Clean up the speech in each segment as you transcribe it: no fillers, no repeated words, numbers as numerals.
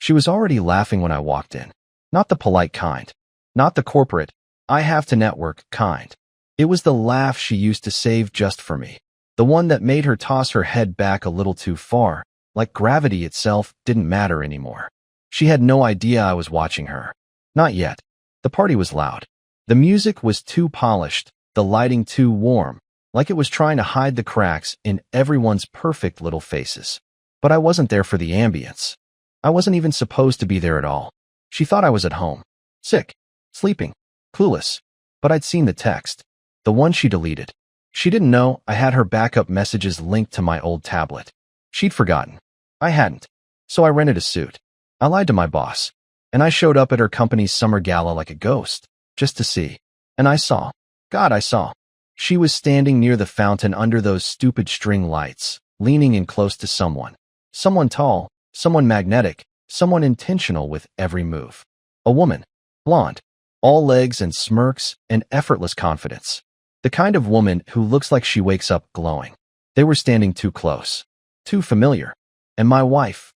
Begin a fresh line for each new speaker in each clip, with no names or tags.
She was already laughing when I walked in. Not the polite kind. Not the corporate, I have to network kind. It was the laugh she used to save just for me. The one that made her toss her head back a little too far, like gravity itself didn't matter anymore. She had no idea I was watching her. Not yet. The party was loud. The music was too polished, the lighting too warm, like it was trying to hide the cracks in everyone's perfect little faces. But I wasn't there for the ambience. I wasn't even supposed to be there at all. She thought I was at home. Sick. Sleeping. Clueless. But I'd seen the text. The one she deleted. She didn't know I had her backup messages linked to my old tablet. She'd forgotten. I hadn't. So I rented a suit. I lied to my boss. And I showed up at her company's summer gala like a ghost, just to see. And I saw. God, I saw. She was standing near the fountain under those stupid string lights, leaning in close to someone. Someone tall, someone magnetic, someone intentional with every move. A woman. Blonde. All legs and smirks and effortless confidence. The kind of woman who looks like she wakes up glowing. They were standing too close. Too familiar. And my wife,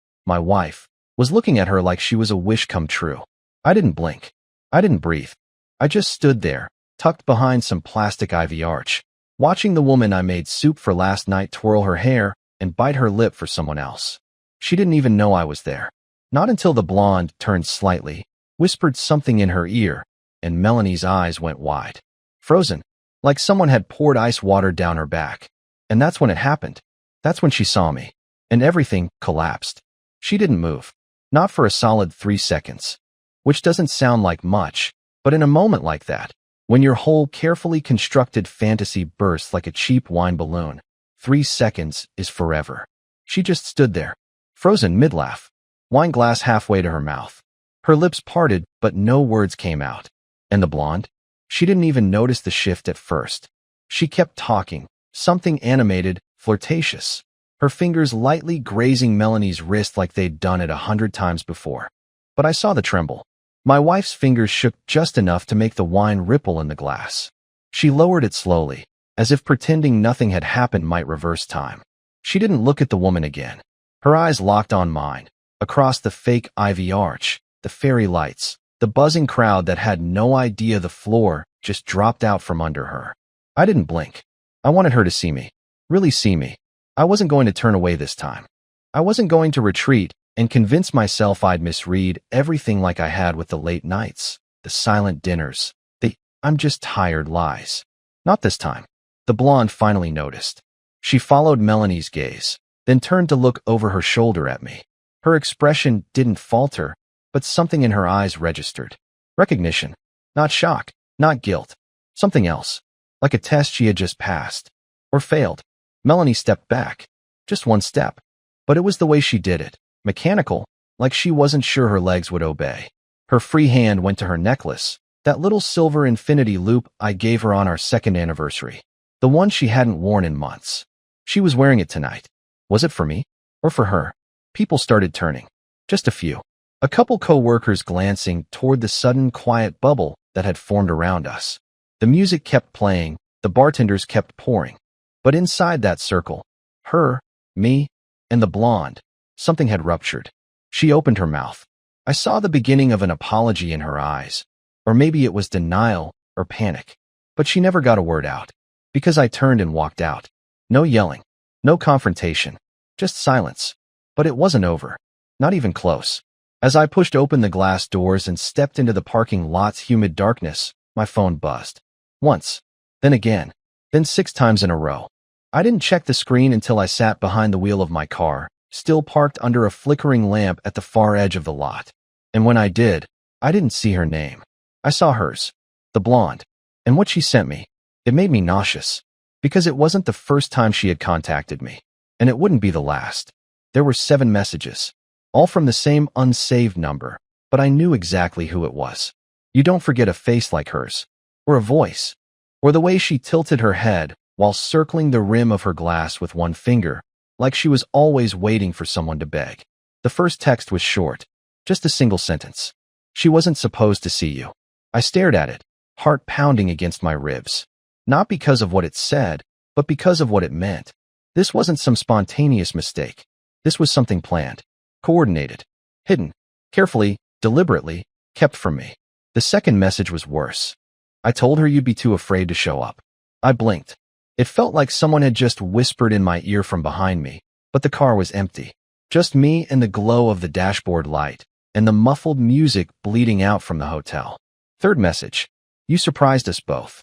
was looking at her like she was a wish come true. I didn't blink. I didn't breathe. I just stood there, tucked behind some plastic ivy arch, watching the woman I made soup for last night twirl her hair and bite her lip for someone else. She didn't even know I was there. Not until the blonde turned slightly, whispered something in her ear, and Melanie's eyes went wide. Frozen, like someone had poured ice water down her back. And that's when it happened. That's when she saw me. And everything collapsed. She didn't move. Not for a solid 3 seconds. Which doesn't sound like much, but in a moment like that, when your whole carefully constructed fantasy bursts like a cheap wine balloon, 3 seconds is forever. She just stood there, frozen mid-laugh, wine glass halfway to her mouth. Her lips parted, but no words came out. And the blonde? She didn't even notice the shift at first. She kept talking, something animated, flirtatious. Her fingers lightly grazing Melanie's wrist like they'd done it 100 times before. But I saw the tremble. My wife's fingers shook just enough to make the wine ripple in the glass. She lowered it slowly, as if pretending nothing had happened might reverse time. She didn't look at the woman again. Her eyes locked on mine, across the fake ivy arch, the fairy lights, the buzzing crowd that had no idea the floor just dropped out from under her. I didn't blink. I wanted her to see me. Really see me. I wasn't going to turn away this time. I wasn't going to retreat and convince myself I'd misread everything like I had with the late nights, the silent dinners, the "I'm just tired" lies. Not this time. The blonde finally noticed. She followed Melanie's gaze, then turned to look over her shoulder at me. Her expression didn't falter, but something in her eyes registered. Recognition. Not shock, not guilt. Something else. Like a test she had just passed. Or failed. Melanie stepped back. Just one step. But it was the way she did it. Mechanical, like she wasn't sure her legs would obey. Her free hand went to her necklace, that little silver infinity loop I gave her on our 2nd anniversary. The one she hadn't worn in months. She was wearing it tonight. Was it for me? Or for her? People started turning. Just a few. A couple co-workers glancing toward the sudden quiet bubble that had formed around us. The music kept playing, the bartenders kept pouring. But inside that circle, her, me, and the blonde, something had ruptured. She opened her mouth. I saw the beginning of an apology in her eyes. Or maybe it was denial or panic. But she never got a word out. Because I turned and walked out. No yelling. No confrontation. Just silence. But it wasn't over. Not even close. As I pushed open the glass doors and stepped into the parking lot's humid darkness, my phone buzzed. Once. Then again. Then 6 times in a row. I didn't check the screen until I sat behind the wheel of my car, still parked under a flickering lamp at the far edge of the lot. And when I did, I didn't see her name. I saw hers. The blonde. And what she sent me. It made me nauseous. Because it wasn't the first time she had contacted me. And it wouldn't be the last. There were 7 messages. All from the same unsaved number. But I knew exactly who it was. You don't forget a face like hers. Or a voice. Or the way she tilted her head while circling the rim of her glass with one finger, like she was always waiting for someone to beg. The first text was short. Just a single sentence. She wasn't supposed to see you. I stared at it, heart pounding against my ribs. Not because of what it said, but because of what it meant. This wasn't some spontaneous mistake. This was something planned, coordinated, hidden. Carefully, deliberately, kept from me. The second message was worse. I told her you'd be too afraid to show up. I blinked. It felt like someone had just whispered in my ear from behind me, but the car was empty. Just me and the glow of the dashboard light, and the muffled music bleeding out from the hotel. Third message. You surprised us both.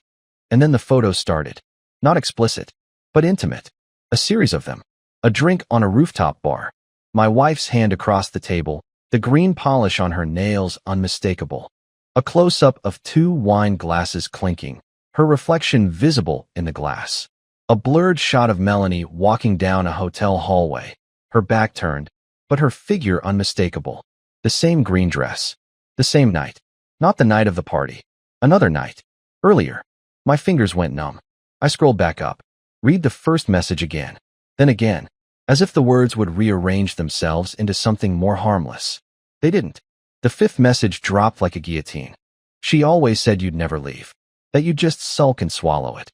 And then the photos started. Not explicit, but intimate. A series of them. A drink on a rooftop bar. My wife's hand across the table, the green polish on her nails unmistakable. A close-up of 2 wine glasses clinking, her reflection visible in the glass. A blurred shot of Melanie walking down a hotel hallway, her back turned, but her figure unmistakable. The same green dress. The same night. Not the night of the party. Another night. Earlier. My fingers went numb. I scrolled back up. Read the first message again. Then again. As if the words would rearrange themselves into something more harmless. They didn't. The fifth message dropped like a guillotine. She always said you'd never leave. That you'd just sulk and swallow it.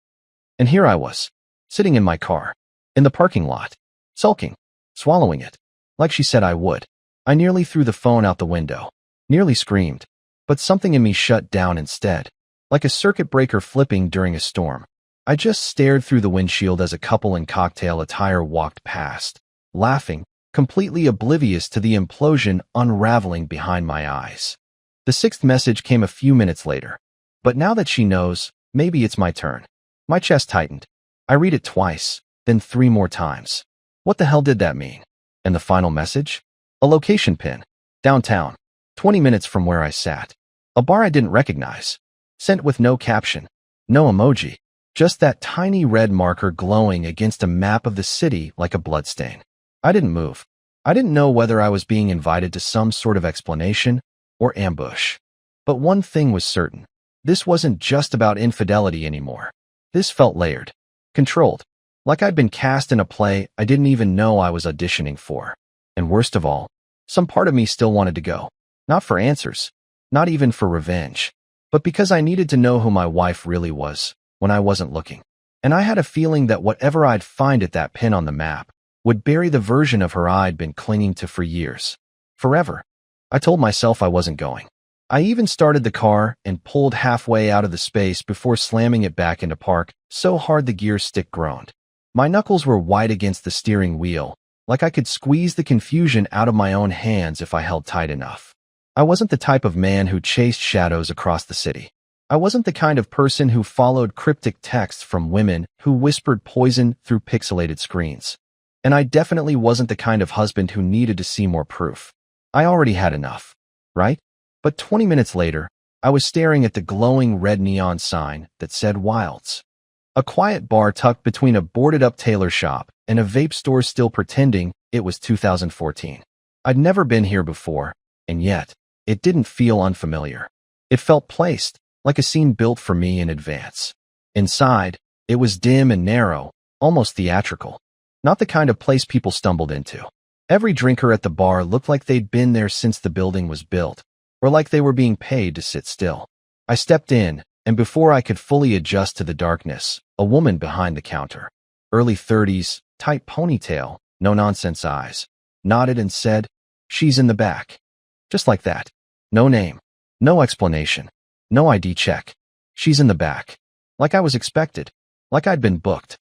And here I was. Sitting in my car. In the parking lot. Sulking. Swallowing it. Like she said I would. I nearly threw the phone out the window. Nearly screamed. But something in me shut down instead. Like a circuit breaker flipping during a storm. I just stared through the windshield as a couple in cocktail attire walked past. Laughing. Completely oblivious to the implosion unraveling behind my eyes. The sixth message came a few minutes later. But now that she knows, maybe it's my turn. My chest tightened. I read it twice, then 3 more times. What the hell did that mean? And the final message? A location pin. Downtown. 20 minutes from where I sat. A bar I didn't recognize. Sent with no caption. No emoji. Just that tiny red marker glowing against a map of the city like a bloodstain. I didn't move. I didn't know whether I was being invited to some sort of explanation or ambush. But one thing was certain. This wasn't just about infidelity anymore. This felt layered. Controlled. Like I'd been cast in a play I didn't even know I was auditioning for. And worst of all, some part of me still wanted to go. Not for answers. Not even for revenge. But because I needed to know who my wife really was when I wasn't looking. And I had a feeling that whatever I'd find at that pin on the map would bury the version of her I'd been clinging to for years. Forever. I told myself I wasn't going. I even started the car and pulled halfway out of the space before slamming it back into park, so hard the gear stick groaned. My knuckles were white against the steering wheel, like I could squeeze the confusion out of my own hands if I held tight enough. I wasn't the type of man who chased shadows across the city. I wasn't the kind of person who followed cryptic texts from women who whispered poison through pixelated screens. And I definitely wasn't the kind of husband who needed to see more proof. I already had enough, right? But 20 minutes later, I was staring at the glowing red neon sign that said Wilds. A quiet bar tucked between a boarded-up tailor shop and a vape store still pretending it was 2014. I'd never been here before, and yet, it didn't feel unfamiliar. It felt placed, like a scene built for me in advance. Inside, it was dim and narrow, almost theatrical. Not the kind of place people stumbled into. Every drinker at the bar looked like they'd been there since the building was built, or like they were being paid to sit still. I stepped in, and before I could fully adjust to the darkness, a woman behind the counter, early 30s, tight ponytail, no-nonsense eyes, nodded and said, "She's in the back." Just like that. No name. No explanation. No ID check. She's in the back. Like I was expected. Like I'd been booked.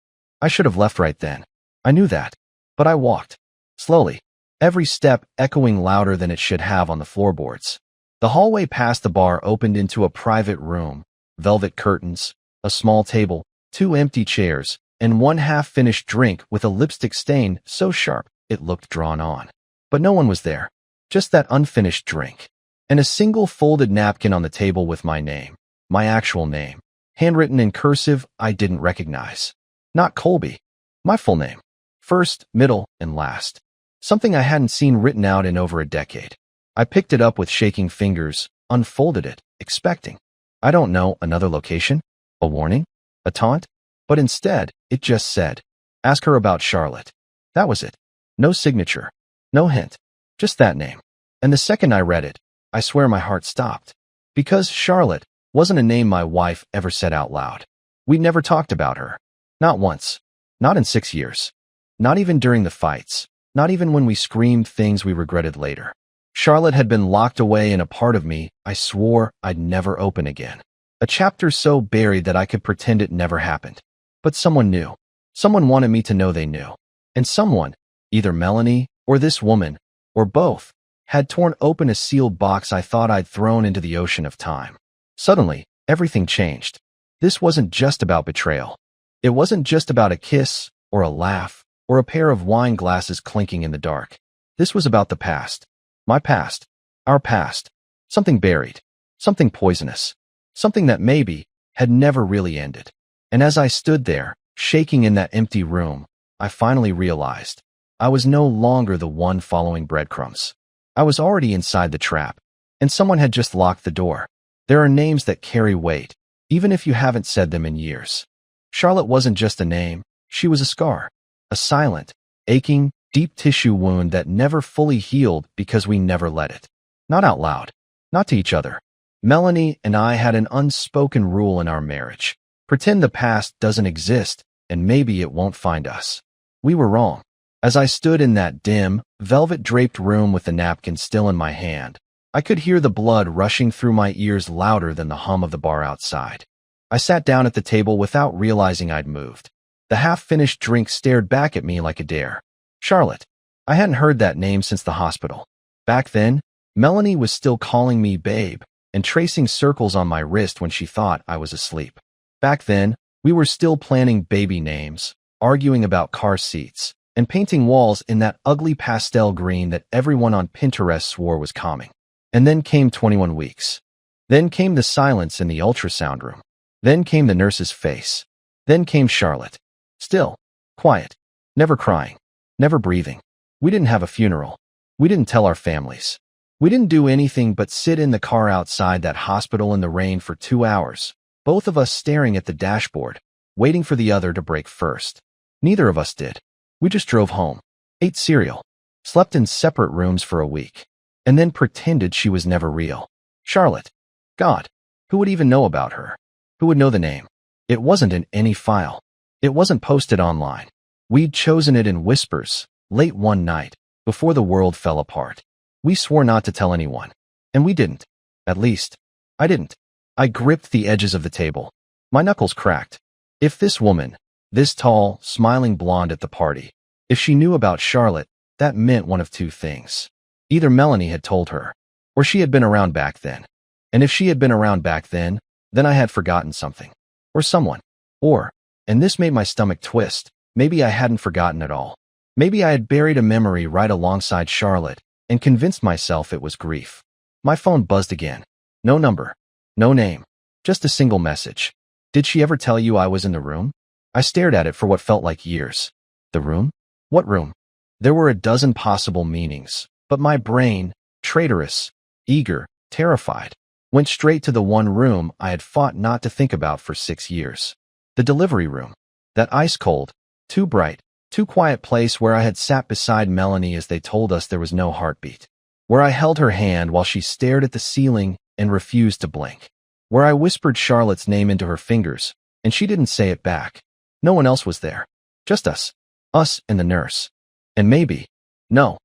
I should have left right then. I knew that. But I walked. Slowly. Every step echoing louder than it should have on the floorboards. The hallway past the bar opened into a private room. Velvet curtains. A small table. 2 empty chairs. And 1 half-finished drink with a lipstick stain so sharp it looked drawn on. But no one was there. Just that unfinished drink. And a single folded napkin on the table with my name. My actual name. Handwritten in cursive I didn't recognize. Not Colby. My full name. First, middle, and last. Something I hadn't seen written out in over a decade. I picked it up with shaking fingers, unfolded it, expecting. I don't know, another location? A warning? A taunt? But instead, it just said, "Ask her about Charlotte." That was it. No signature. No hint. Just that name. And the second I read it, I swear my heart stopped. Because Charlotte wasn't a name my wife ever said out loud. We never talked about her. Not once. Not in 6 years. Not even during the fights. Not even when we screamed things we regretted later. Charlotte had been locked away in a part of me I swore I'd never open again. A chapter so buried that I could pretend it never happened. But someone knew. Someone wanted me to know they knew. And someone, either Melanie or this woman, or both, had torn open a sealed box I thought I'd thrown into the ocean of time. Suddenly, everything changed. This wasn't just about betrayal. It wasn't just about a kiss, or a laugh, or a pair of wine glasses clinking in the dark. This was about the past. My past. Our past. Something buried. Something poisonous. Something that maybe had never really ended. And as I stood there, shaking in that empty room, I finally realized I was no longer the one following breadcrumbs. I was already inside the trap, and someone had just locked the door. There are names that carry weight, even if you haven't said them in years. Charlotte wasn't just a name, she was a scar. A silent, aching, deep tissue wound that never fully healed because we never let it. Not out loud. Not to each other. Melanie and I had an unspoken rule in our marriage. Pretend the past doesn't exist, and maybe it won't find us. We were wrong. As I stood in that dim, velvet-draped room with the napkin still in my hand, I could hear the blood rushing through my ears louder than the hum of the bar outside. I sat down at the table without realizing I'd moved. The half-finished drink stared back at me like a dare. Charlotte. I hadn't heard that name since the hospital. Back then, Melanie was still calling me babe and tracing circles on my wrist when she thought I was asleep. Back then, we were still planning baby names, arguing about car seats, and painting walls in that ugly pastel green that everyone on Pinterest swore was calming. And then came 21 weeks. Then came the silence in the ultrasound room. Then came the nurse's face. Then came Charlotte. Still, quiet, never crying, never breathing. We didn't have a funeral. We didn't tell our families. We didn't do anything but sit in the car outside that hospital in the rain for 2 hours, both of us staring at the dashboard, waiting for the other to break first. Neither of us did. We just drove home, ate cereal, slept in separate rooms for a week, and then pretended she was never real. Charlotte. God, who would even know about her? Who would know the name? It wasn't in any file. It wasn't posted online. We'd chosen it in whispers, late one night, before the world fell apart. We swore not to tell anyone. And we didn't. At least, I didn't. I gripped the edges of the table. My knuckles cracked. If this woman, this tall, smiling blonde at the party, if she knew about Charlotte, that meant one of two things. Either Melanie had told her, or she had been around back then. And if she had been around back then I had forgotten something. Or someone. Or, and this made my stomach twist, maybe I hadn't forgotten at all. Maybe I had buried a memory right alongside Charlotte and convinced myself it was grief. My phone buzzed again. No number. No name. Just a single message. Did she ever tell you I was in the room? I stared at it for what felt like years. The room? What room? There were a dozen possible meanings, but my brain, traitorous, eager, terrified, went straight to the one room I had fought not to think about for 6 years. The delivery room. That ice-cold, too bright, too quiet place where I had sat beside Melanie as they told us there was no heartbeat. Where I held her hand while she stared at the ceiling and refused to blink. Where I whispered Charlotte's name into her fingers, and she didn't say it back. No one else was there. Just us. Us and the nurse. And maybe. No,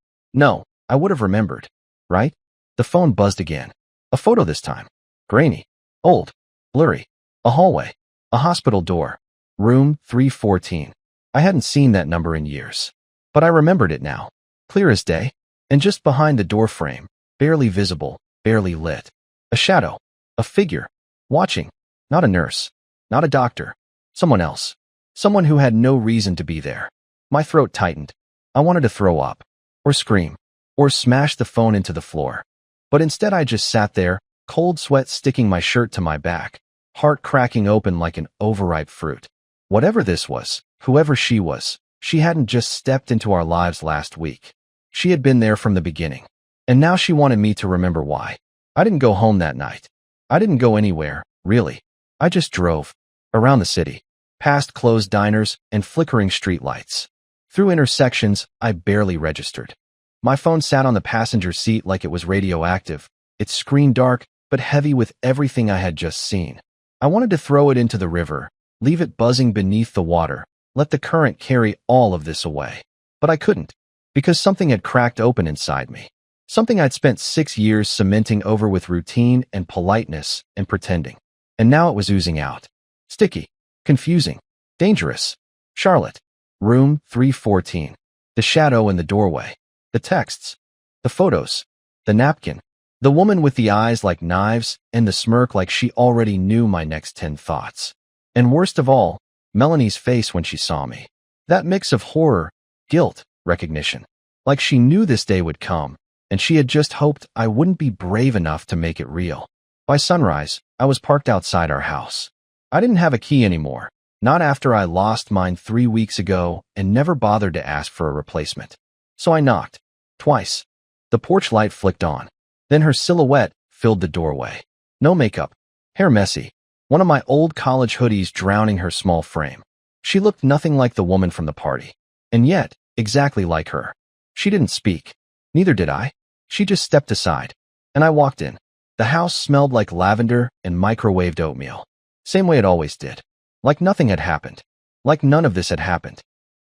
I would have remembered. Right? The phone buzzed again. A photo this time. Grainy. Old. Blurry. A hallway. A hospital door. Room 314. I hadn't seen that number in years. But I remembered it now. Clear as day. And just behind the door frame, barely visible, barely lit. A shadow. A figure. Watching. Not a nurse. Not a doctor. Someone else. Someone who had no reason to be there. My throat tightened. I wanted to throw up. Or scream. Or smash the phone into the floor. But instead I just sat there, cold sweat sticking my shirt to my back, heart cracking open like an overripe fruit. Whatever this was, whoever she was, she hadn't just stepped into our lives last week. She had been there from the beginning. And now she wanted me to remember why. I didn't go home that night. I didn't go anywhere, really. I just drove. Around the city. Past closed diners and flickering streetlights. Through intersections I barely registered. My phone sat on the passenger seat like it was radioactive, its screen dark but heavy with everything I had just seen. I wanted to throw it into the river, leave it buzzing beneath the water, let the current carry all of this away. But I couldn't, because something had cracked open inside me. Something I'd spent 6 years cementing over with routine and politeness and pretending. And now it was oozing out. Sticky, confusing, dangerous. Charlotte. Room 314. The shadow in the doorway. The texts. The photos. The napkin. The woman with the eyes like knives and the smirk like she already knew my next 10 thoughts. And worst of all, Melanie's face when she saw me. That mix of horror, guilt, recognition. Like she knew this day would come, and she had just hoped I wouldn't be brave enough to make it real. By sunrise, I was parked outside our house. I didn't have a key anymore, not after I lost mine 3 weeks ago and never bothered to ask for a replacement. So I knocked. Twice. The porch light flicked on. Then her silhouette filled the doorway. No makeup. Hair messy. One of my old college hoodies drowning her small frame. She looked nothing like the woman from the party. And yet, exactly like her. She didn't speak. Neither did I. She just stepped aside. And I walked in. The house smelled like lavender and microwaved oatmeal. Same way it always did. Like nothing had happened. Like none of this had happened.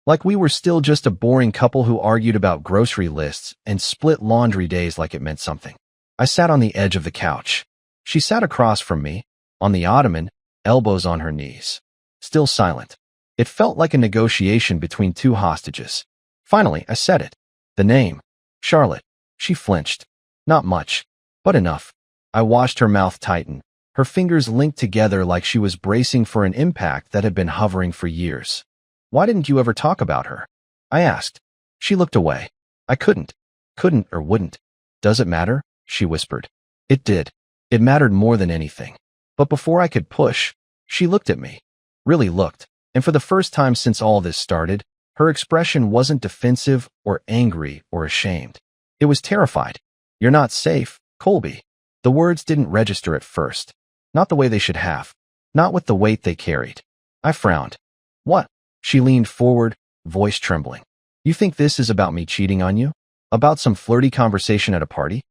Like we were still just a boring couple who argued about grocery lists and split laundry days like it meant something. I sat on the edge of the couch. She sat across from me, on the ottoman, elbows on her knees. Still silent. It felt like a negotiation between two hostages. Finally, I said it. The name. Charlotte. She flinched. Not much, but enough. I watched her mouth tighten, her fingers linked together like she was bracing for an impact that had been hovering for years. Why didn't you ever talk about her? I asked. She looked away. I couldn't or wouldn't. Does it matter? She whispered. It did. It mattered more than anything. But before I could push, she looked at me. Really looked. And for the first time since all this started, her expression wasn't defensive or angry or ashamed. It was terrified. You're not safe, Colby. The words didn't register at first. Not the way they should have. Not with the weight they carried. I frowned. What? She leaned forward, voice trembling. You think this is about me cheating on you? About some flirty conversation at a party?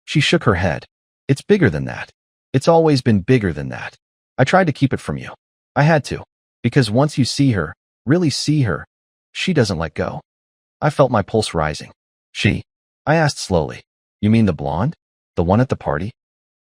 She shook her head. It's bigger than that. It's always been bigger than that. I tried to keep it from you. I had to. Because once you see her, really see her, she doesn't let go. I felt my pulse rising. She? I asked slowly. You mean the blonde? The one at the party?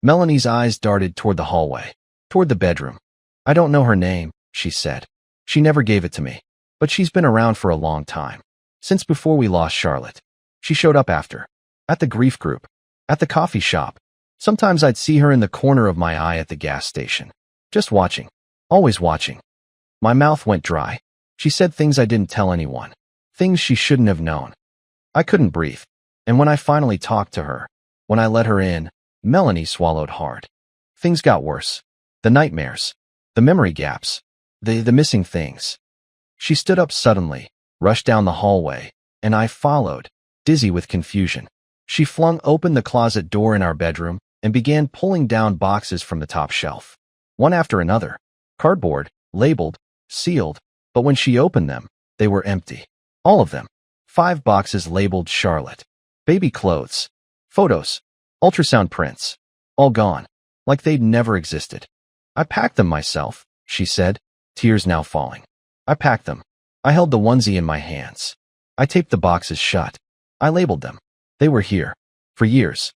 Melanie's eyes darted toward the hallway. Toward the bedroom. I don't know her name, she said. She never gave it to me. But she's been around for a long time. Since before we lost Charlotte. She showed up after. At the grief group. At the coffee shop. Sometimes I'd see her in the corner of my eye at the gas station. Just watching. Always watching. My mouth went dry. She said things I didn't tell anyone. Things she shouldn't have known. I couldn't breathe. And when I finally talked to her, when I let her in, Melanie swallowed hard. Things got worse. The nightmares. The memory gaps. The missing things. She stood up suddenly, rushed down the hallway, and I followed, dizzy with confusion. She flung open the closet door in our bedroom and began pulling down boxes from the top shelf. One after another. Cardboard, labeled, sealed, but when she opened them, they were empty. All of them. 5 boxes labeled Charlotte. Baby clothes. Photos. Ultrasound prints. All gone. Like they'd never existed. I packed them myself, she said, tears now falling. I packed them. I held the onesie in my hands. I taped the boxes shut. I labeled them. They were here. For years.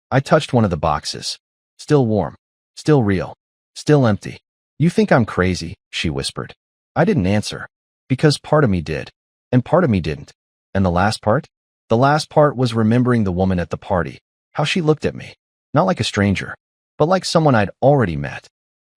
I touched one of the boxes. Still warm. Still real. Still empty. You think I'm crazy, she whispered. I didn't answer. Because part of me did. And part of me didn't. And the last part? The last part was remembering the woman at the party. How she looked at me. Not like a stranger. But like someone I'd already met.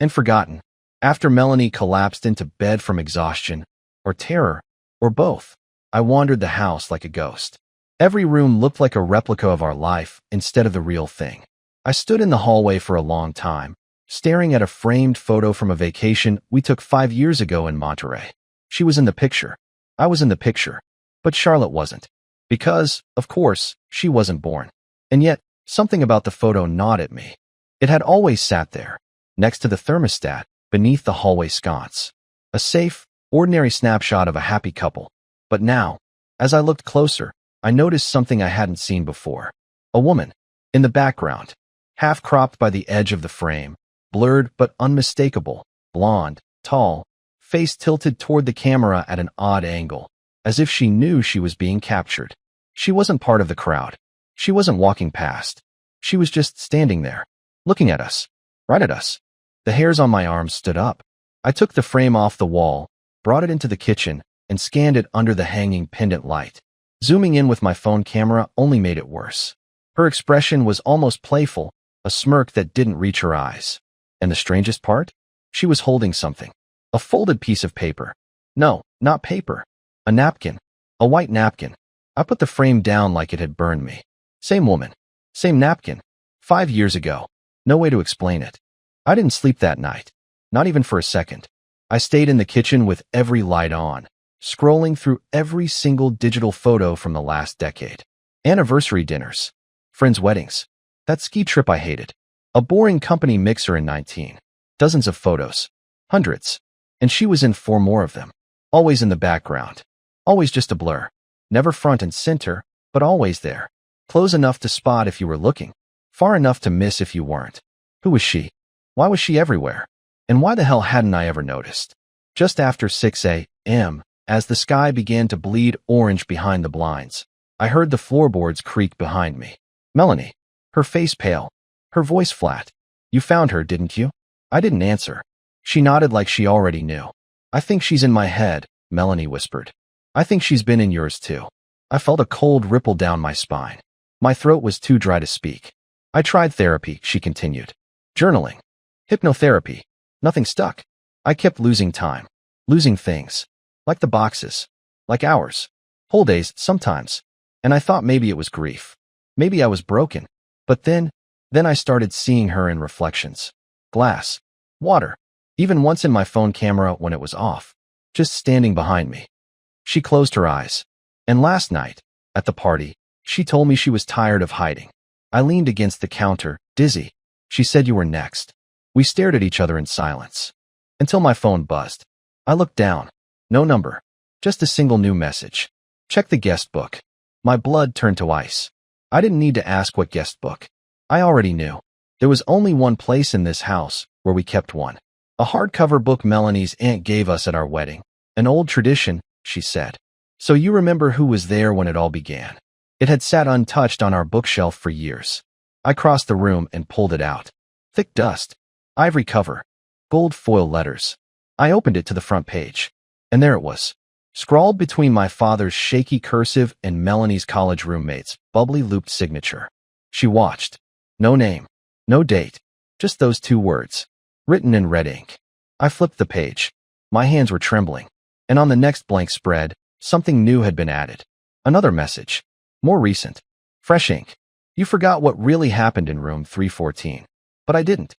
And forgotten. After Melanie collapsed into bed from exhaustion. Or terror. Or both. I wandered the house like a ghost. Every room looked like a replica of our life instead of the real thing. I stood in the hallway for a long time, staring at a framed photo from a vacation we took 5 years ago in Monterey. She was in the picture. I was in the picture. But Charlotte wasn't. Because, of course, she wasn't born. And yet, something about the photo gnawed at me. It had always sat there, next to the thermostat, beneath the hallway sconce. A safe, ordinary snapshot of a happy couple. But now, as I looked closer, I noticed something I hadn't seen before. A woman. In the background. Half cropped by the edge of the frame. Blurred but unmistakable. Blonde. Tall. Face tilted toward the camera at an odd angle. As if she knew she was being captured. She wasn't part of the crowd. She wasn't walking past. She was just standing there, looking at us, right at us. The hairs on my arms stood up. I took the frame off the wall, brought it into the kitchen, and scanned it under the hanging pendant light. Zooming in with my phone camera only made it worse. Her expression was almost playful, a smirk that didn't reach her eyes. And the strangest part? She was holding something. A folded piece of paper. No, not paper. A napkin. A white napkin. I put the frame down like it had burned me. Same woman. Same napkin. 5 years ago. No way to explain it. I didn't sleep that night. Not even for a second. I stayed in the kitchen with every light on, scrolling through every single digital photo from the last decade. Anniversary dinners. Friends' weddings. That ski trip I hated. A boring company mixer in 19. Dozens of photos. Hundreds. And she was in 4 more of them. Always in the background. Always just a blur. Never front and center, but always there. Close enough to spot if you were looking. Far enough to miss if you weren't. Who was she? Why was she everywhere? And why the hell hadn't I ever noticed? Just after 6 a.m., as the sky began to bleed orange behind the blinds, I heard the floorboards creak behind me. Melanie. Her face pale. Her voice flat. You found her, didn't you? I didn't answer. She nodded like she already knew. I think she's in my head, Melanie whispered. I think she's been in yours too. I felt a cold ripple down my spine. My throat was too dry to speak. I tried therapy, she continued. Journaling. Hypnotherapy. Nothing stuck. I kept losing time. Losing things. Like the boxes. Like hours. Whole days, sometimes. And I thought maybe it was grief. Maybe I was broken. But then I started seeing her in reflections. Glass. Water. Even once in my phone camera when it was off. Just standing behind me. She closed her eyes. And last night, at the party, she told me she was tired of hiding. I leaned against the counter, dizzy. She said you were next. We stared at each other in silence. Until my phone buzzed. I looked down. No number. Just a single new message. Check the guest book. My blood turned to ice. I didn't need to ask what guest book. I already knew. There was only one place in this house where we kept one. A hardcover book Melanie's aunt gave us at our wedding. An old tradition, she said. So you remember who was there when it all began. It had sat untouched on our bookshelf for years. I crossed the room and pulled it out. Thick dust. Ivory cover. Gold foil letters. I opened it to the front page. And there it was. Scrawled between my father's shaky cursive and Melanie's college roommate's bubbly looped signature. She watched. No name. No date. Just those 2 words. Written in red ink. I flipped the page. My hands were trembling. And on the next blank spread, something new had been added. Another message. More recent. Fresh ink. You forgot what really happened in room 314. But I didn't.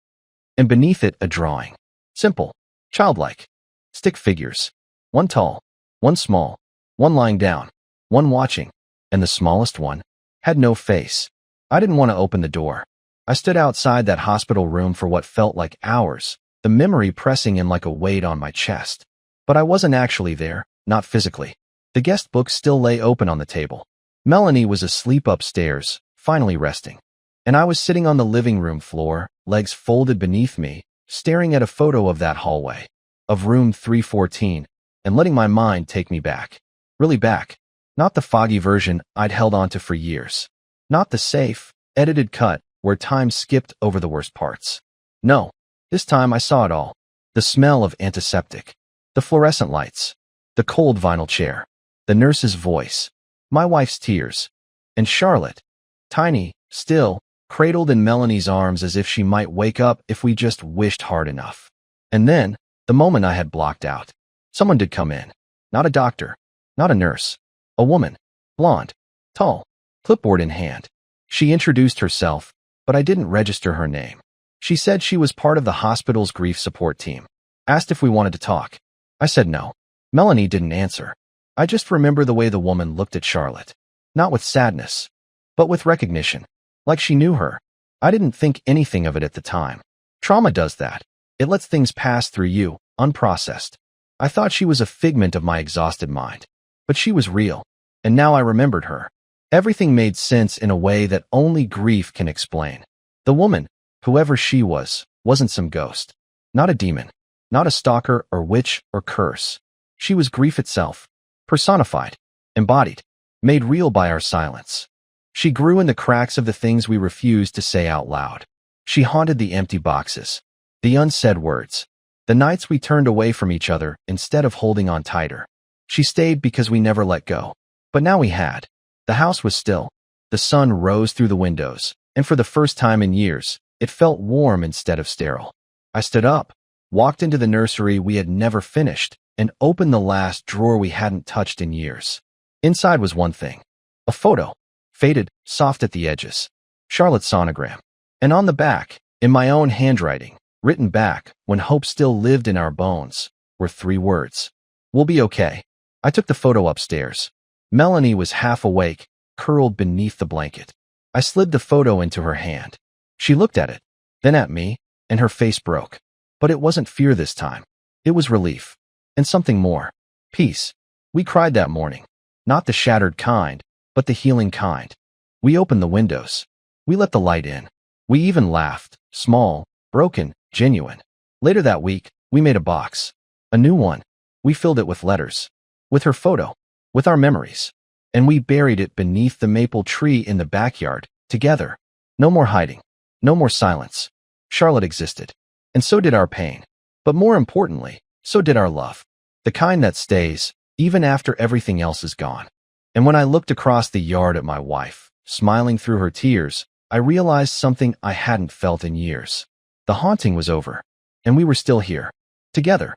And beneath it, a drawing. Simple. Childlike. Stick figures. One tall. One small. One lying down. One watching. And the smallest one had no face. I didn't want to open the door. I stood outside that hospital room for what felt like hours, the memory pressing in like a weight on my chest. But I wasn't actually there, not physically. The guest book still lay open on the table. Melanie was asleep upstairs, finally resting. And I was sitting on the living room floor, legs folded beneath me, staring at a photo of that hallway, of room 314, and letting my mind take me back. Really back. Not the foggy version I'd held onto for years. Not the safe, edited cut where time skipped over the worst parts. No, this time I saw it all. The smell of antiseptic. The fluorescent lights. The cold vinyl chair. The nurse's voice. My wife's tears. And Charlotte. Tiny, still, cradled in Melanie's arms as if she might wake up if we just wished hard enough. And then, the moment I had blocked out. Someone did come in. Not a doctor. Not a nurse. A woman. Blonde. Tall. Clipboard in hand. She introduced herself, but I didn't register her name. She said she was part of the hospital's grief support team. Asked if we wanted to talk. I said no. Melanie didn't answer. I just remember the way the woman looked at Charlotte. Not with sadness, but with recognition. Like she knew her. I didn't think anything of it at the time. Trauma does that. It lets things pass through you, unprocessed. I thought she was a figment of my exhausted mind. But she was real. And now I remembered her. Everything made sense in a way that only grief can explain. The woman, whoever she was, wasn't some ghost. Not a demon. Not a stalker or witch or curse. She was grief itself. Personified. Embodied. Made real by our silence. She grew in the cracks of the things we refused to say out loud. She haunted the empty boxes, the unsaid words, the nights we turned away from each other instead of holding on tighter. She stayed because we never let go. But now we had. The house was still. The sun rose through the windows, and for the first time in years, it felt warm instead of sterile. I stood up, walked into the nursery we had never finished, and opened the last drawer we hadn't touched in years. Inside was one thing. A photo. Faded, soft at the edges. Charlotte's sonogram. And on the back, in my own handwriting, written back when hope still lived in our bones, were 3 words. We'll be okay. I took the photo upstairs. Melanie was half awake, curled beneath the blanket. I slid the photo into her hand. She looked at it, then at me, and her face broke. But it wasn't fear this time. It was relief. And something more. Peace. We cried that morning. Not the shattered kind, but the healing kind. We opened the windows. We let the light in. We even laughed. Small, broken, genuine. Later that week, we made a box. A new one. We filled it with letters. With her photo. With our memories. And we buried it beneath the maple tree in the backyard, together. No more hiding. No more silence. Charlotte existed. And so did our pain. But more importantly, so did our love. The kind that stays, even after everything else is gone. And when I looked across the yard at my wife, smiling through her tears, I realized something I hadn't felt in years. The haunting was over. And we were still here. Together.